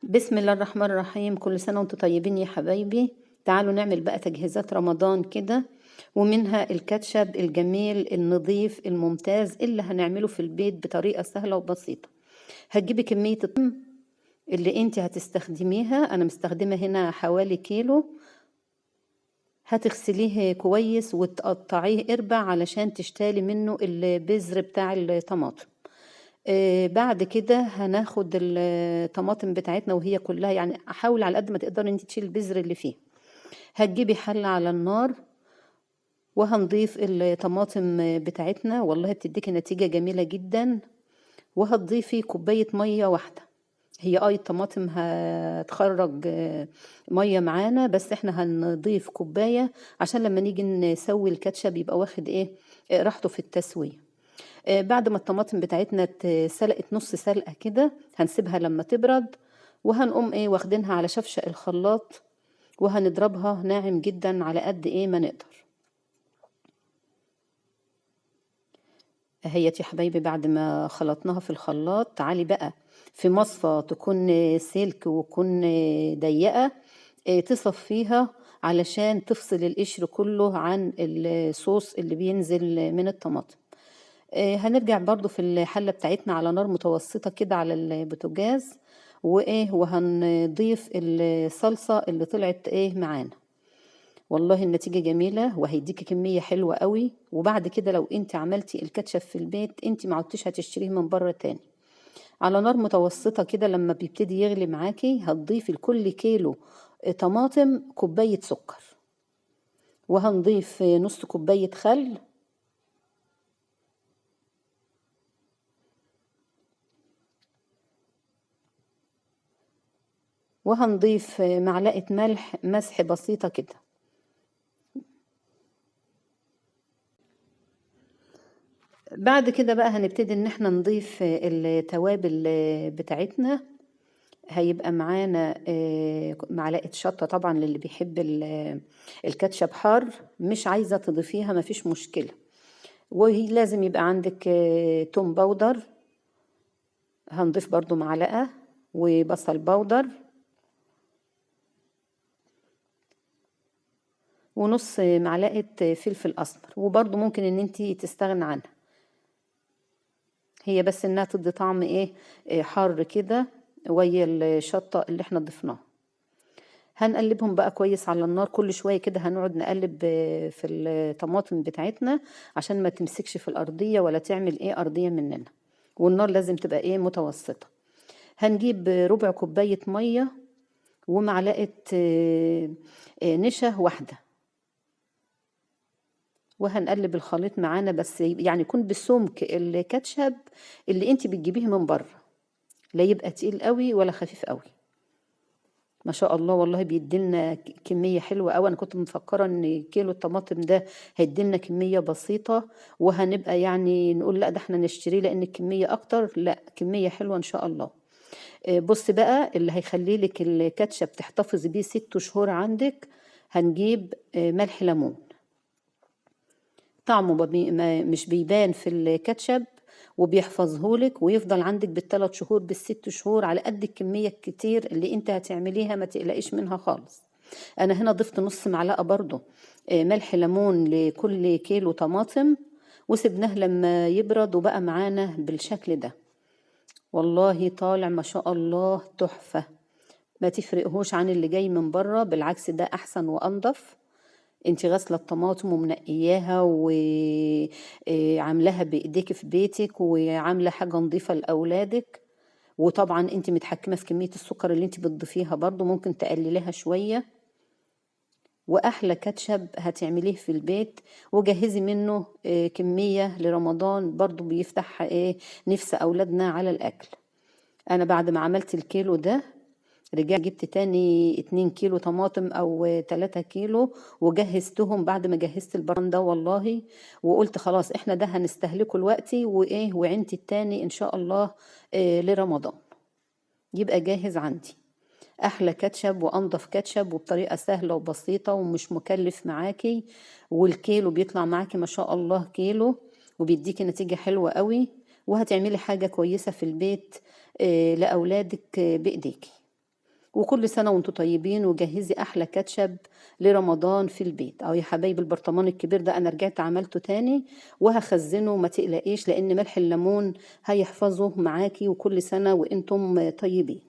بسم الله الرحمن الرحيم. كل سنة وانتم طيبين يا حبايبي. تعالوا نعمل بقى تجهيزات رمضان كده، ومنها الكاتشب الجميل النظيف الممتاز اللي هنعمله في البيت بطريقة سهلة وبسيطة. هتجيبي كمية الطماطم اللي انت هتستخدميها. انا مستخدمة هنا حوالي كيلو. هتغسليه كويس وتقطعيه اربع علشان تشتالي منه البذر بتاع الطماطم. بعد كده هناخد الطماطم بتاعتنا وهي كلها، يعني احاول على قد ما تقدري انت تشيل البذر اللي فيه. هتجيبي حلة على النار وهنضيف الطماطم بتاعتنا، والله بتديكي نتيجة جميلة جدا. وهتضيفي كوباية مية واحدة. هي الطماطم هتخرج مية معانا، بس احنا هنضيف كوباية عشان لما نيجي نسوي الكاتشب يبقى واخد راحته في التسوية. بعد ما الطماطم بتاعتنا اتسلقت نص سلقة كده هنسيبها لما تبرد، وهنقوم واخدينها على شفشق الخلاط وهنضربها ناعم جدا على قد ما نقدر. اهيت يا حبايبي بعد ما خلطناها في الخلاط. تعالي بقى في مصفى تكون سلك وتكون ضيقة، تصفيها علشان تفصل القشر كله عن الصوص اللي بينزل من الطماطم. هنرجع برضو في الحلة بتاعتنا على نار متوسطة كده على البوتاجاز، وهنضيف الصلصة اللي طلعت معانا. والله النتيجة جميلة وهيديكي كمية حلوة قوي. وبعد كده لو انت عملتي الكاتشب في البيت انت ما عدتش هتشتريه من بره تاني. على نار متوسطة كده لما بيبتدي يغلي معاكي هتضيفي لكل كيلو طماطم كوباية سكر، وهنضيف نص كوباية خل، وهنضيف معلقة ملح مسح بسيطة كده. بعد كده بقى هنبتدي ان احنا نضيف التوابل بتاعتنا. هيبقى معانا معلقة شطة طبعا للي بيحب الكاتشب حار، مش عايزة تضيفيها مفيش مشكلة. وهي لازم يبقى عندك توم باودر، هنضيف برضو معلقة، وبصل باودر، ونص معلقة فلفل أسمر. وبرضو ممكن ان انتي تستغنى عنها، هي بس انها تدي طعم حار كده ويا الشطة اللي احنا ضفناها. هنقلبهم بقى كويس على النار، كل شوية كده هنقعد نقلب في الطماطم بتاعتنا عشان ما تمسكش في الأرضية ولا تعمل أرضية مننا. والنار لازم تبقى متوسطة. هنجيب ربع كوباية مية ومعلقة نشا واحدة، وهنقلب الخليط معانا، بس يعني يكون بسمك الكاتشب اللي انت بتجيبيه من بره، لا يبقى تقيل قوي ولا خفيف قوي. ما شاء الله والله بيديلنا كمية حلوة قوي. انا كنت مفكرة ان كيلو الطماطم ده هيديلنا كمية بسيطة وهنبقى يعني نقول لا ده احنا نشتريه لان الكمية اكتر. لا، كمية حلوة ان شاء الله. بص بقى اللي هيخلي لك الكاتشب تحتفظي بيه 6 شهور عندك، هنجيب ملح ليمون. طعمه مش بيبان في الكاتشب، وبيحفظهولك ويفضل عندك بال3 شهور بال6 شهور على قد الكمية الكتير اللي انت هتعمليها، ما تقلقيش منها خالص. انا هنا ضفت نص معلقة برضو ملح ليمون لكل كيلو طماطم، وسبناه لما يبرد وبقى معانا بالشكل ده. والله طالع ما شاء الله تحفة، ما تفرقهوش عن اللي جاي من بره، بالعكس ده احسن وانضف. انت غاسله الطماطم ومنقياها وعاملاها بايديك في بيتك وعامله حاجه نظيفه لاولادك. وطبعا انت متحكمه في كميه السكر اللي انت بتضيفيها، برضو ممكن تقلليها شويه. واحلى كاتشب هتعمليه في البيت، وجهزي منه كميه لرمضان برضو بيفتح نفس اولادنا على الاكل. انا بعد ما عملت الكيلو ده رجعت جبت تاني 2 كيلو طماطم او 3 كيلو وجهزتهم بعد ما جهزت البران ده والله. وقلت خلاص احنا ده هنستهلكه دلوقتي وعينتي التاني ان شاء الله لرمضان يبقى جاهز عندي. احلى كاتشب وانضف كاتشب وبطريقة سهلة وبسيطة ومش مكلف معاكي، والكيلو بيطلع معاكي ما شاء الله كيلو، وبيديكي نتيجة حلوة قوي. وهتعملي حاجة كويسة في البيت لأولادك بإيديكي. وكل سنة وانتم طيبين، وجهزي أحلى كاتشب لرمضان في البيت. أو يا حبايبي البرطمان الكبير ده أنا رجعت عملته تاني وهخزنه، ما تقلقيش، لأن ملح الليمون هيحفظه معاكي، وكل سنة وانتم طيبين.